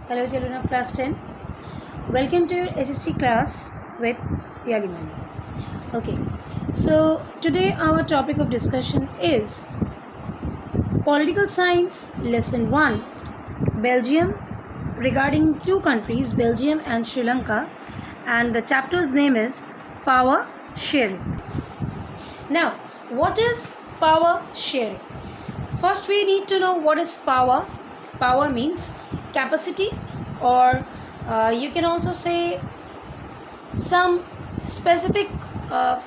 Hello children of class 10. Welcome to your SST class with Yaliman. Okay, so today our topic of discussion is Political Science Lesson 1, Belgium, regarding two countries, Belgium and Sri Lanka, and the chapter's name is Power Sharing. Now, what is power sharing? First we need to know what is power. Power means capacity, or you can also say some specific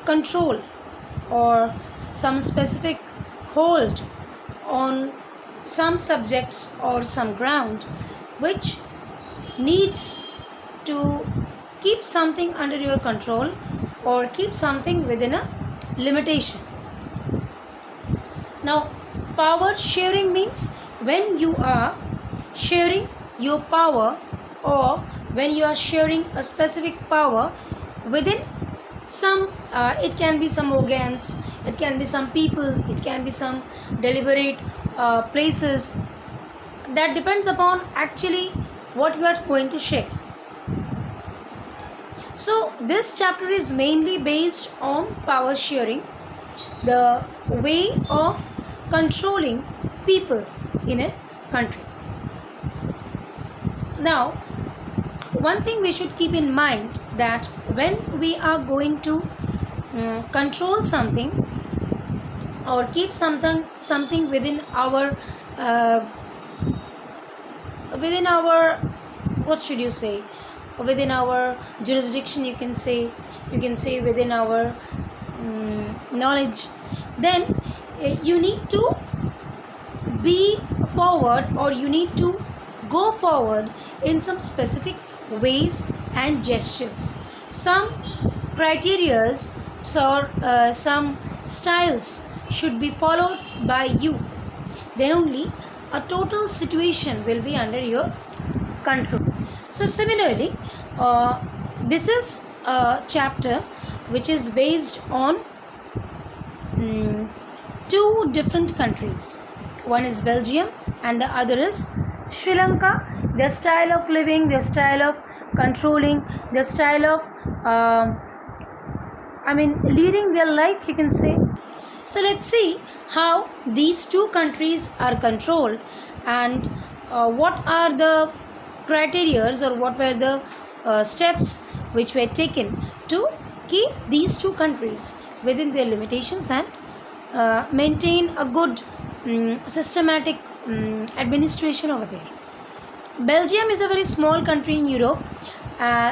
control or some specific hold on some subjects or some ground which needs to keep something under your control or keep something within a limitation. Now, power sharing means when you are sharing your power, or when you are sharing a specific power within some it can be some organs, it can be some people, it can be some deliberate places. That depends upon actually what you are going to share. So this chapter is mainly based on power sharing, the way of controlling people in a country. Now, one thing we should keep in mind, that when we are going to control something or keep something within our what should you say, within our jurisdiction, you can say within our knowledge, then you need to be forward, or you need to go forward in some specific ways and gestures. Some criterias or some styles should be followed by you. Then only a total situation will be under your control. So similarly, this is a chapter which is based on two different countries. One is Belgium and the other is Sri Lanka. Their style of living, their style of controlling, their style of leading their life, you can say. So let's see how these two countries are controlled, and what are the criterias, or what were the steps which were taken to keep these two countries within their limitations and maintain a good systematic administration over there. Belgium is a very small country in Europe,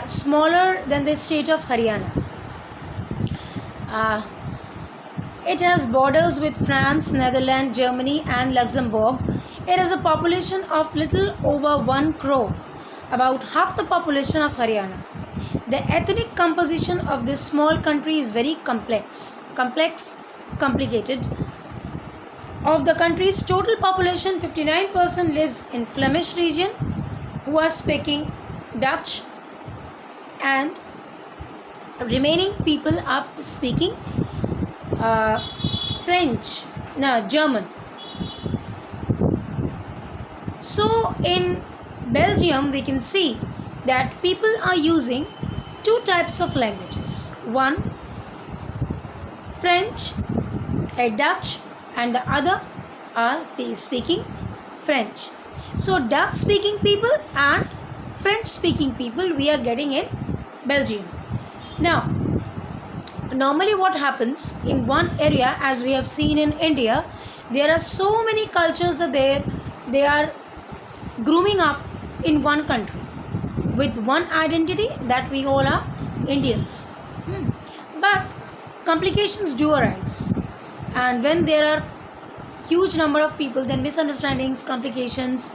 smaller than the state of Haryana. It has borders with France, Netherlands, Germany and Luxembourg. It has a population of little over 1 crore, about half the population of Haryana. The ethnic composition of this small country is very complicated. Of the country's total population, 59% lives in Flemish region, who are speaking Dutch, and remaining people are speaking German. So in Belgium we can see that people are using two types of languages. One, French, a Dutch, and the other are speaking French. So Dutch speaking people and French speaking people we are getting in Belgium. Now, normally what happens in one area, as we have seen in India, there are so many cultures are there. They are grooming up in one country with one identity, that we all are Indians. But complications do arise, and when there are huge number of people, then misunderstandings, complications,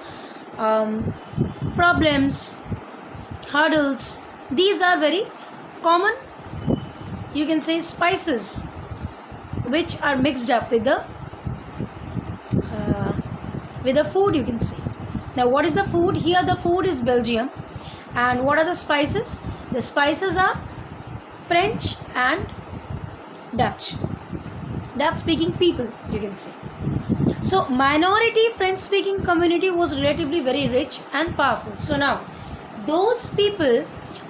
problems, hurdles, these are very common, you can say, spices which are mixed up with the food, you can say. Now, what is the food? Here the food is Belgium, and what are the spices? The spices are French and Dutch speaking people, you can say. So minority French speaking community was relatively very rich and powerful. So now those people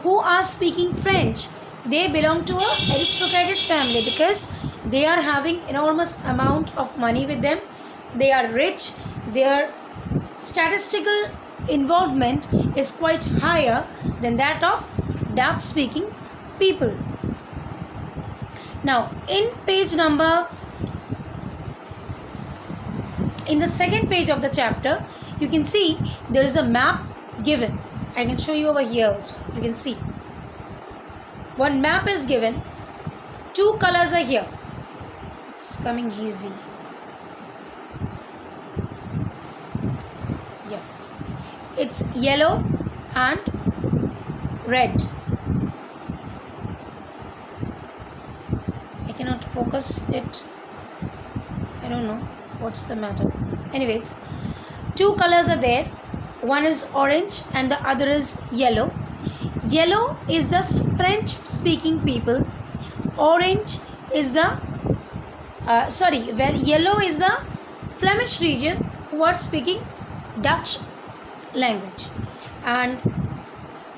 who are speaking French, they belong to a aristocratic family because they are having enormous amount of money with them. They are rich. Their statistical involvement is quite higher than that of Dutch speaking people. Now in the second page of the chapter, you can see there is a map given. I can show you over here also. You can see one map is given. Two colors are here. It's coming hazy. Yeah, it's yellow and red. I cannot focus it. I don't know what's the matter. Anyways, two colors are there. One is orange and the other is yellow. Yellow is the French speaking people. Orange is the yellow is the Flemish region who are speaking Dutch language, and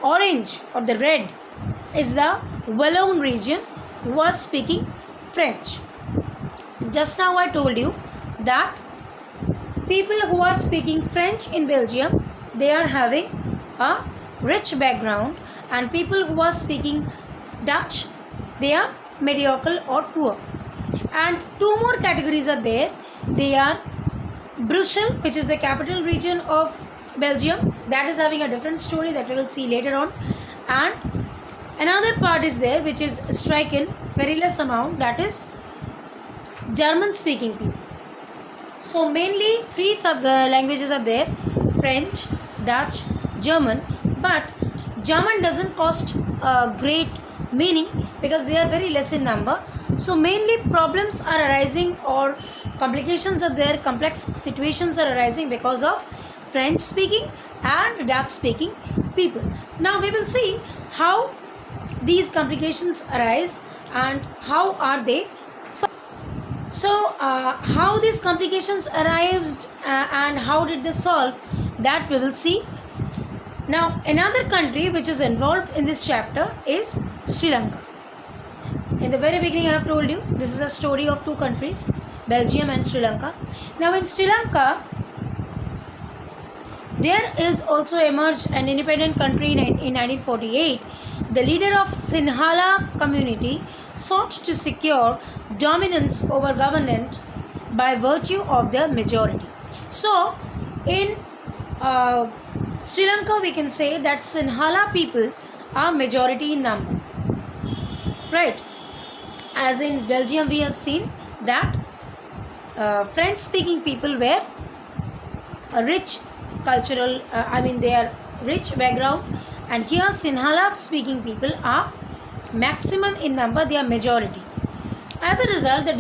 orange or the red is the Walloon region who are speaking French. Just now I told you that people who are speaking French in Belgium, they are having a rich background, and people who are speaking Dutch, they are mediocre or poor. And two more categories are there. They are Brussels, which is the capital region of Belgium, that is having a different story that we will see later on, and another part is there which is stricken very less amount, that is German speaking people. So mainly three sub languages are there: French, Dutch, German. But German doesn't cost great meaning because they are very less in number. So mainly problems are arising or complications are there, complex situations are arising because of French speaking and Dutch speaking people. Now we will see how these complications arise and how are they solved. So how these complications arised and how did they solve, that we will see. Now another country which is involved in this chapter is Sri Lanka. In the very beginning I have told you this is a story of two countries, Belgium and Sri Lanka. Now in Sri Lanka there is also emerged an independent country in 1948. The leader of Sinhala community sought to secure dominance over government by virtue of their majority. So in Sri Lanka we can say that Sinhala people are majority in number, right? As in Belgium we have seen that French speaking people were a rich cultural, they are rich background, and here Sinhala speaking people are maximum in number, they are majority. As a result, the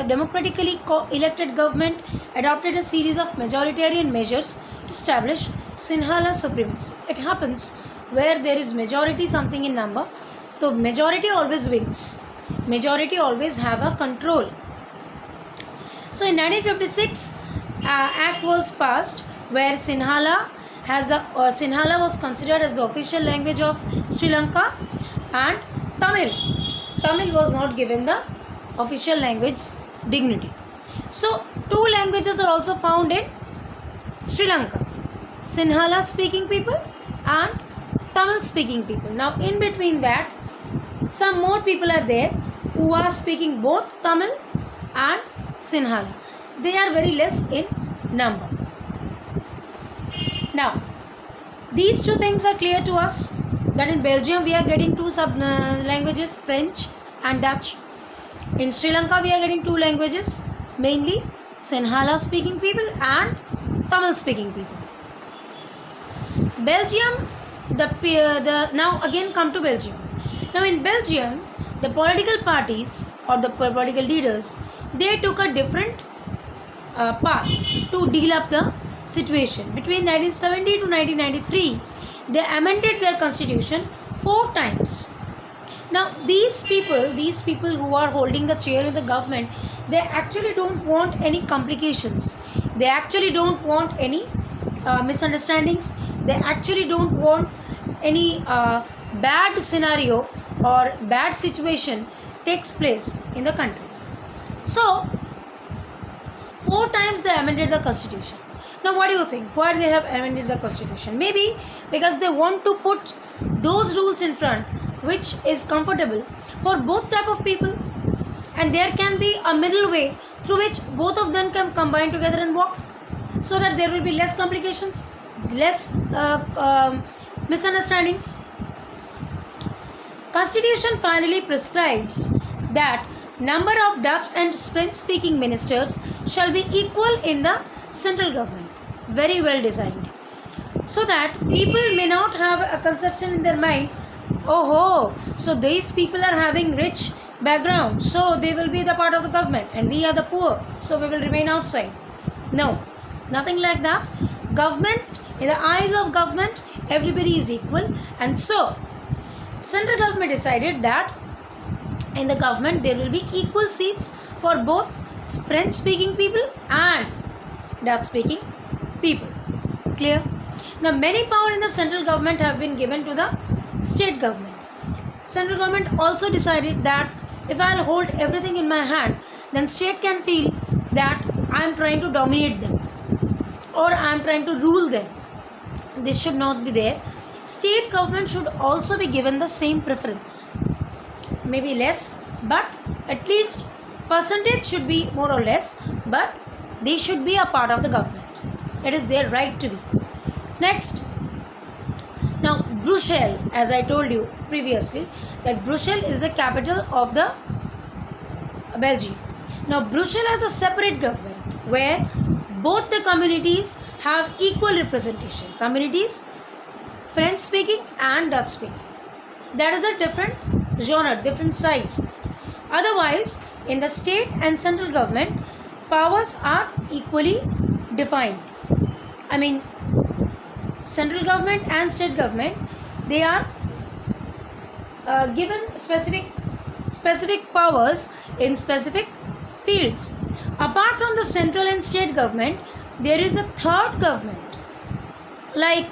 democratically elected government adopted a series of majoritarian measures to establish Sinhala supremacy. It happens where there is majority something in number, so majority always wins. Majority always have a control. So in 1956, Act was passed where Sinhala was considered as the official language of Sri Lanka, and Tamil was not given the official language dignity. So two languages are also found in Sri Lanka: Sinhala speaking people and Tamil speaking people. Now in between that, some more people are there who are speaking both Tamil and Sinhala. They are very less in number. Now these two things are clear to us, that in Belgium we are getting two sub languages, French and Dutch. In Sri Lanka we are getting two languages, mainly Sinhala speaking people and Tamil speaking people. Belgium, now again come to Belgium. Now in Belgium, the political parties or the political leaders, they took a different path to deal up the situation. Between 1970 to 1993, they amended their constitution 4 times. Now these people who are holding the chair in the government, they actually don't want any complications. They actually don't want any misunderstandings. They actually don't want any bad scenario or bad situation takes place in the country. So 4 times they amended the constitution. Now what do you think? Why they have amended the constitution? Maybe because they want to put those rules in front which is comfortable for both type of people, and there can be a middle way through which both of them can combine together and work, so that there will be less complications, less misunderstandings. Constitution finally prescribes that number of Dutch and French speaking ministers shall be equal in the central government. Very well designed, so that people may not have a conception in their mind, oh, so these people are having rich background, so they will be the part of the government, and we are the poor, so we will remain outside. No, nothing like that. Government, in the eyes of government, everybody is equal, and so central government decided that in the government there will be equal seats for both French speaking people and Dutch speaking people. Clear? Now many power in the central government have been given to the state government. Central government also decided that if I'll hold everything in my hand, then state can feel that I am trying to dominate them or I am trying to rule them. This should not be there. State government should also be given the same preference. Maybe less, but at least percentage should be more or less, but they should be a part of the government. It is their right to be. Next, now Brussels, as I told you previously, that Brussels is the capital of the Belgium. Now Brussels has a separate government where both the communities have equal representation. Communities French speaking and Dutch speaking. That is a different genre, different side. Otherwise, in the state and central government, powers are equally defined. I mean, central government and state government, they are given specific powers in specific fields. Apart from the central and state government, there is a third government like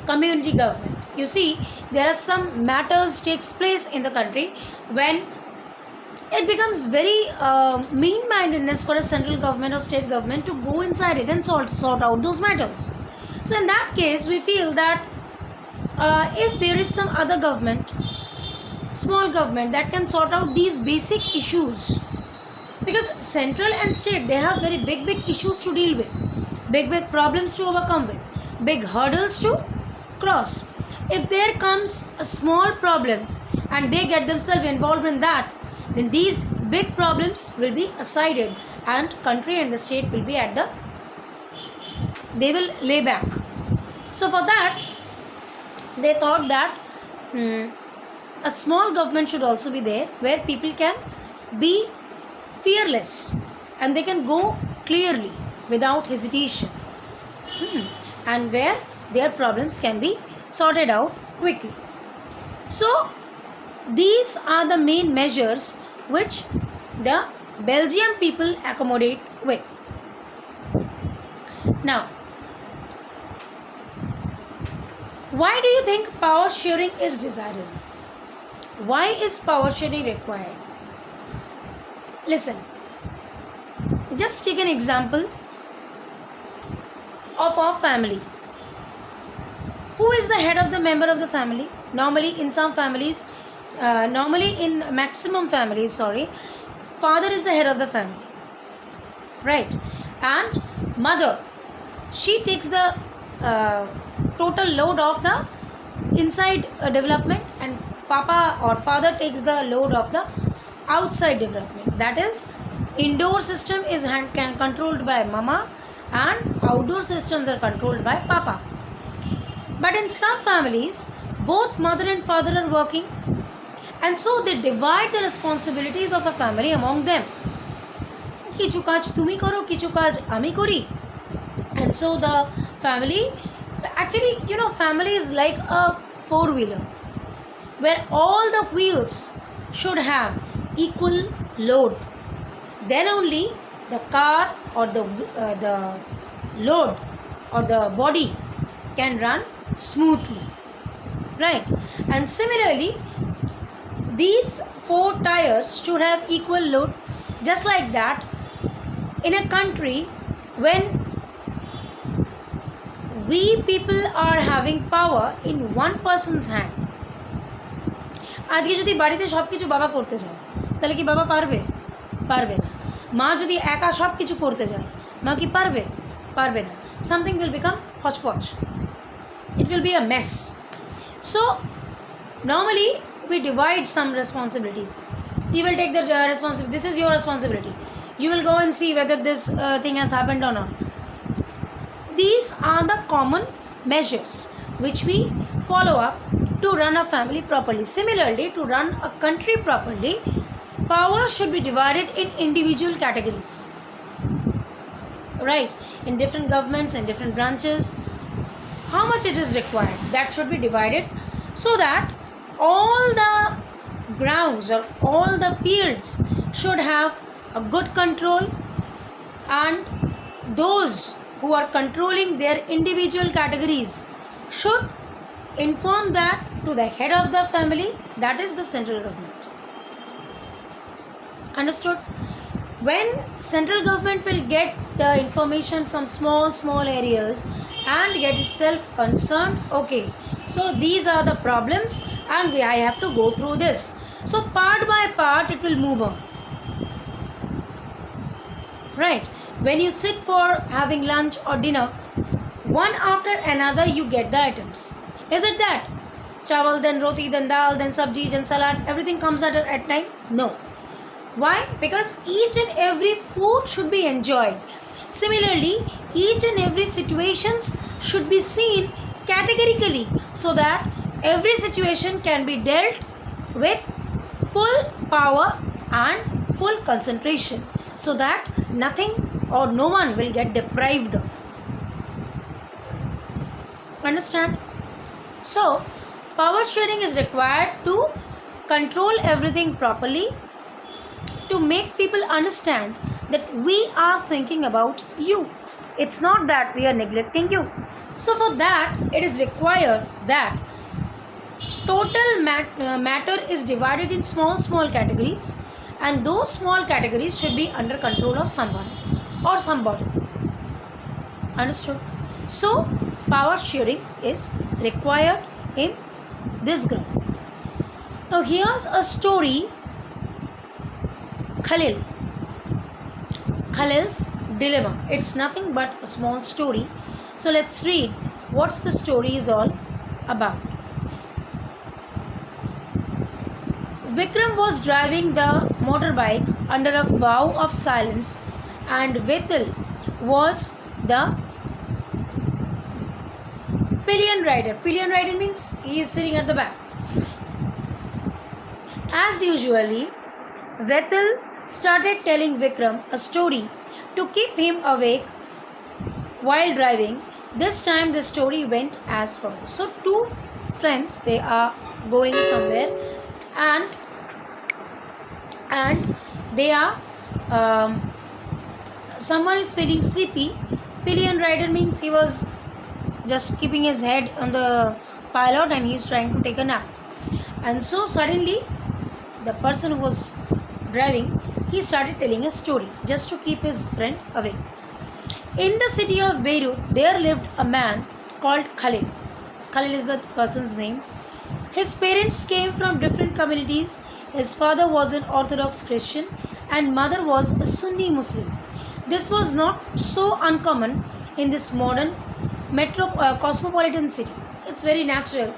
community government. You see, there are some matters takes place in the country when it becomes very mean-mindedness for a central government or state government to go inside it and sort out those matters. So in that case, we feel that if there is some other government, small government, that can sort out these basic issues, because central and state, they have very big issues to deal with, big problems to overcome with, big hurdles to cross. If there comes a small problem and they get themselves involved in that, then these big problems will be aside and country and the state will be they will lay back. So for that, they thought that a small government should also be there where people can be fearless and they can go clearly without hesitation, and where their problems can be sorted out quickly. So these are the main measures which the Belgian people accommodate with. Now, why do you think power sharing is desirable? Why is power sharing required? Listen, just take an example of our family. Who is the head of the member of the family? Normally in some families, in maximum families, father is the head of the family, right? And mother, she takes the total load of the inside development, and papa or father takes the load of the outside development. That is, indoor system is controlled by mama and outdoor systems are controlled by papa. But in some families, both mother and father are working, and so they divide the responsibilities of a family among them. Kichu kaj tumi karo, kichu kaj ami kori. And so the family, actually, family is like a four-wheeler. where all the wheels should have equal load. Then only the car or the load or the body can run smoothly, right? And similarly, these four tires should have equal load. Just like that, in a country, when we people are having power in one person's hand, আজকে যদি বাড়িতে সব কিছু বাবা করতে চায় তাহলে কি বাবা পারবে? পারবে না। মা যদি একা সব কিছু করতে চায়, মা কি পারবে? পারবে না। Something will become hodgepodge. It will be a mess. So normally we divide some responsibilities. You will take the responsibility. This is your responsibility. You will go and see whether this thing has happened or not. These are the common measures which we follow up to run a family properly. Similarly, to run a country properly, power should be divided in individual categories, right? In different governments and different branches, how much it is required, that should be divided, so that all the grounds or all the fields should have a good control, and those who are controlling their individual categories should inform that to the head of the family, that is the central government. Understood? When central government will get the information from small areas and get itself concerned, okay, so these are the problems and I have to go through this. So part by part it will move on, right? When you sit for having lunch or dinner, one after another you get the items. Is it that chawal, then roti, then dal, then sabji, then salad, everything comes at time? No. Why? Because each and every food should be enjoyed. Similarly, each and every situations should be seen categorically, so that every situation can be dealt with full power and full concentration, so that nothing or no one will get deprived of. Understand? So power sharing is required to control everything properly, to make people understand that we are thinking about you. It's not that we are neglecting you. So for that, it is required that total matter is divided in small categories, and those small categories should be under control of someone or somebody. Understood? So power sharing is required in this ground. Now here's a story. Khalil's dilemma. It's nothing but a small story. So let's read what's the story is all about. Vikram was driving the motorbike under a vow of silence, and Vital was the pillion rider. Pillion rider means he is sitting at the back. As usually, Vital started telling Vikram a story to keep him awake while driving. This time the story went as follows. So two friends, they are going somewhere, and they are someone is feeling sleepy. Pillion rider means he was just keeping his head on the pilot and he is trying to take a nap. And so suddenly the person who was driving, he started telling a story just to keep his friend awake. In the city of Beirut, there lived a man called Khalil. Khalil is the person's name. His parents came from different communities. His father was an Orthodox Christian and mother was a Sunni Muslim. This was not so uncommon in this modern cosmopolitan city. It's very natural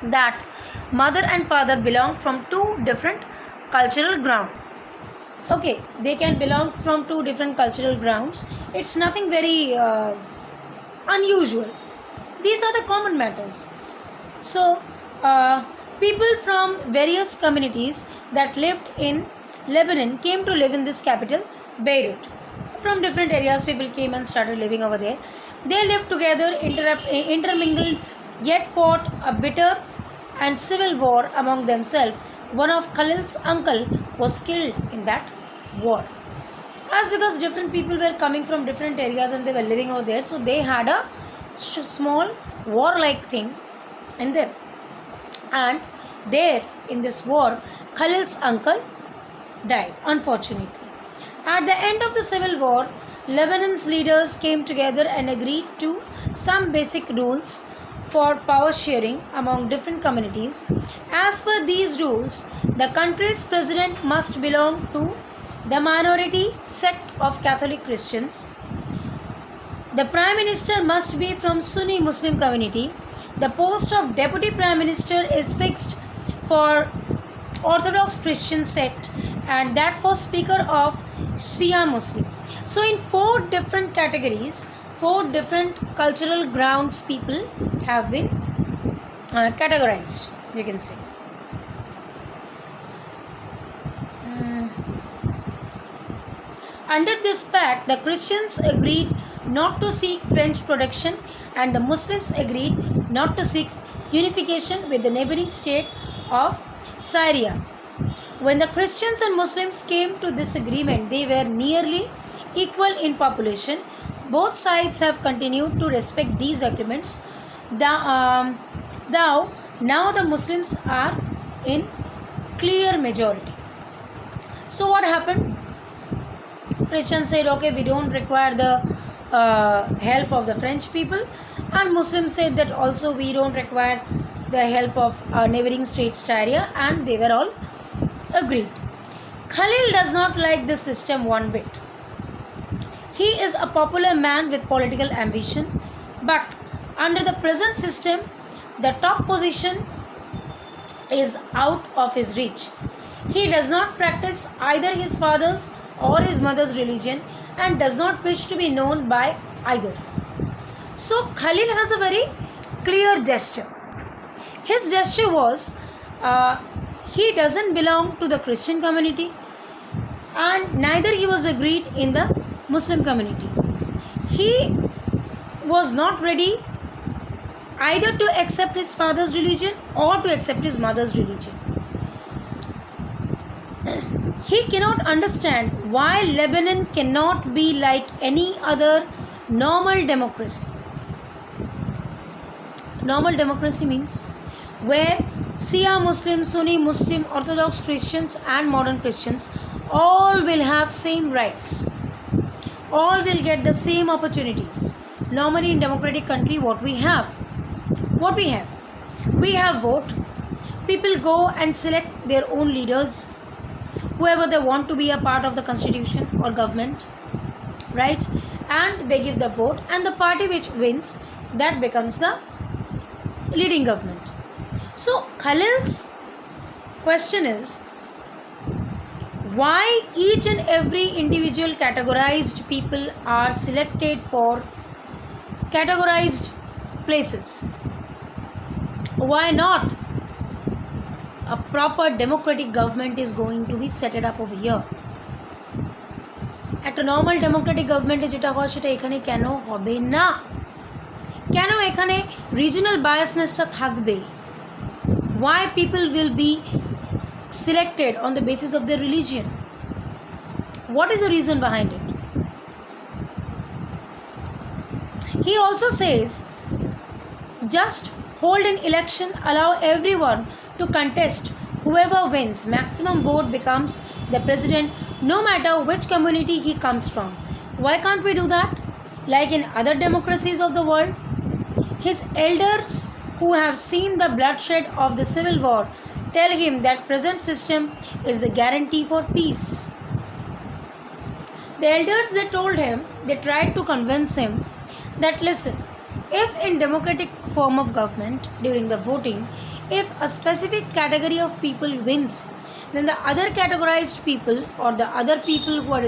that mother and father belong from two different cultural grounds. Okay, they can belong from two different cultural grounds. It's nothing very unusual. These are the common matters. So people from various communities that lived in Lebanon came to live in this capital, Beirut. From different areas, people came and started living over there. They lived together, intermingled, yet fought a bitter and civil war among themselves. One of Khalil's uncle was killed in that war. As because different people were coming from different areas and they were living over there, so they had a small war-like thing in them. And there in this war, Khalil's uncle died, unfortunately. At the end of the civil war, Lebanon's leaders came together and agreed to some basic rules for power sharing among different communities. As per these rules, the country's president must belong to the minority sect of Catholic Christians. The Prime Minister must be from Sunni Muslim community. The post of Deputy Prime Minister is fixed for Orthodox Christian sect and that for Speaker of Shia Muslim. So in 4 different categories, 4 different cultural grounds people have been categorized, you can say. Under this pact, the Christians agreed not to seek French protection and the Muslims agreed not to seek unification with the neighboring state of Syria. When the Christians and Muslims came to this agreement, they were nearly equal in population. Both sides have continued to respect these agreements. Now the Muslims are in clear majority. So what happened? Christians said, okay, we don't require the help of the French people, and Muslims said that also we don't require the help of our neighboring state Syria, and they were all agreed. Khalil does not like this system one bit. He is a popular man with political ambition, but under the present system, the top position is out of his reach. He does not practice either his father's or his mother's religion and does not wish to be known by either. So Khalil has a very clear gesture. His gesture was he doesn't belong to the Christian community and neither he was agreed in the Muslim community. He was not ready either to accept his father's religion or to accept his mother's religion. He cannot understand why Lebanon cannot be like any other normal democracy. Normal democracy means where Shia Muslim, Sunni Muslim, Orthodox Christians and modern Christians all will have same rights. All will get the same opportunities. Normally in democratic country what we have? We have vote. People go and select their own leaders, whoever they want to be a part of the constitution or government, right? And they give the vote and the party which wins, that becomes the leading government. So Khalil's question is, why each and every individual categorized people are selected for categorized places? Why not a proper democratic government is going to be set up over here? একটা normal Democratic গভর্নমেন্টে যেটা হয় সেটা এখানে কেন হবে না? কেন এখানে রিজনাল বায়াসনেসটা থাকবে? Why people will be selected on the basis of their religion? What is the reason behind it? He also says, just hold an election, allow everyone to contest. Whoever wins maximum vote becomes the president, no matter which community he comes from. Why can't we do that? Like in other democracies of the world, his elders who have seen the bloodshed of the civil war tell him that present system is the guarantee for peace. The elders, they told him, they tried to convince him that listen, if in democratic form of government during the voting, if a specific category of people wins, then the other categorized people or the other people who are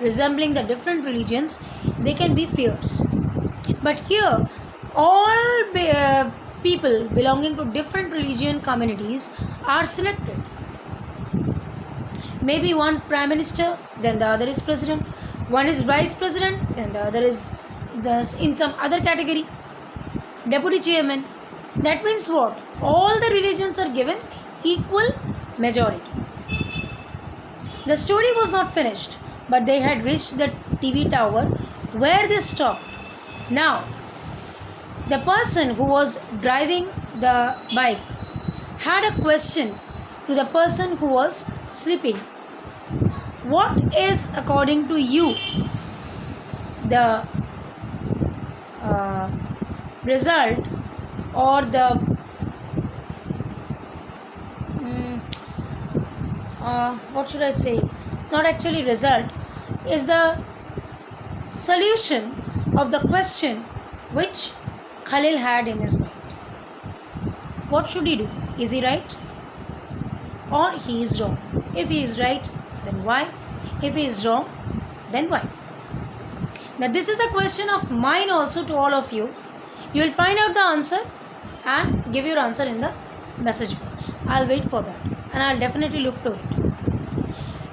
resembling the different religions, they can be fierce. But here all people belonging to different religion communities are selected. Maybe one prime minister, then the other is president, one is vice president, then the other is in some other category, deputy chairman. That means what? All the religions are given equal majority. The story was not finished, but they had reached the TV tower where they stopped. Now, the person who was driving the bike had a question to the person who was sleeping. What is, according to you, the result, or the what should I say? Not actually result, is the solution of the question which Khalil had in his mind. What should he do? Is he right or he is wrong? If he is right, then why? If he is wrong, then why? Now this is a question of mine also to all of you. You will find out the answer and give your answer in the message box. I'll wait for that and I'll definitely look to it.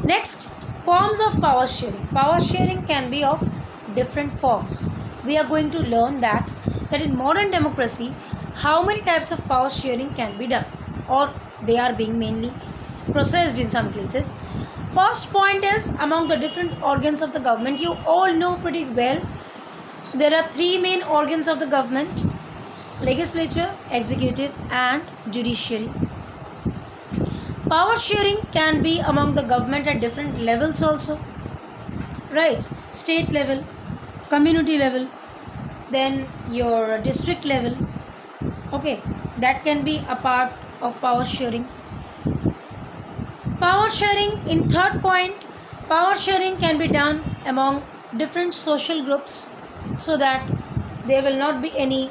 Next, forms of power sharing. Power sharing can be of different forms. We are going to learn that in modern democracy, how many types of power sharing can be done, or they are being mainly processed in some cases. First point is, among the different organs of the government, you all know pretty well there are three main organs of the government: legislature, executive and judiciary. Power sharing can be among the government at different levels also, right? State level, community level, then your district level. Okay, that can be a part of power sharing. Power sharing, in third point, power sharing can be done among different social groups so that there will not be any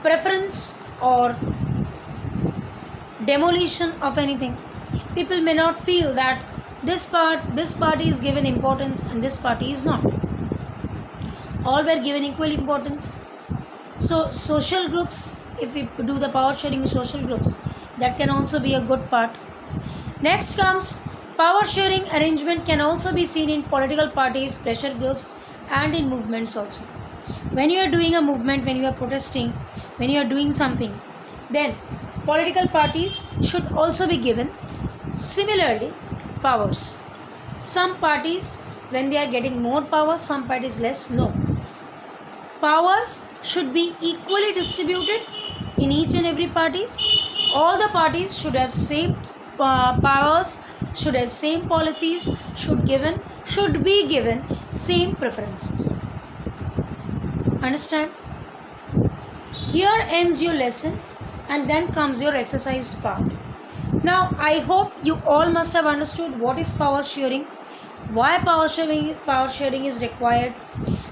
preference or demolition of anything. People may not feel that this party is given importance and this party is not. All were given equal importance. So social groups, if we do the power sharing in social groups, that can also be a good part. Next comes, power sharing arrangement can also be seen in political parties, pressure groups and in movements also. When you are doing a movement, when you are protesting, when you are doing something, then political parties should also be given similarly powers. Some parties, when they are getting more power, some parties less. No. Powers should be equally distributed in each and every parties. All the parties should have same powers, should have same policies, should be given same preferences. Understand? Here ends your lesson and then comes your exercise part. Now I hope you all must have understood what is power sharing, why power sharing is required,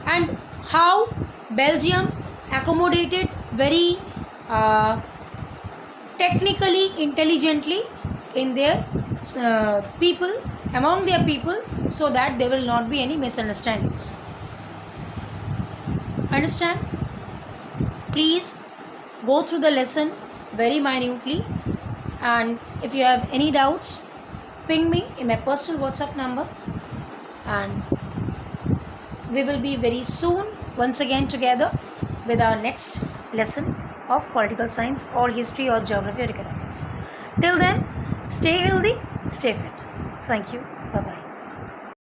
and how Belgium accommodated very technically, intelligently in their people, among their people, so that there will not be any misunderstandings. Understand? Please go through the lesson very minutely, and if you have any doubts, ping me in my personal WhatsApp number, and we will be very soon once again together with our next lesson of political science or history or geography or economics. Till then, stay healthy, stay fit. Thank you. Bye-bye.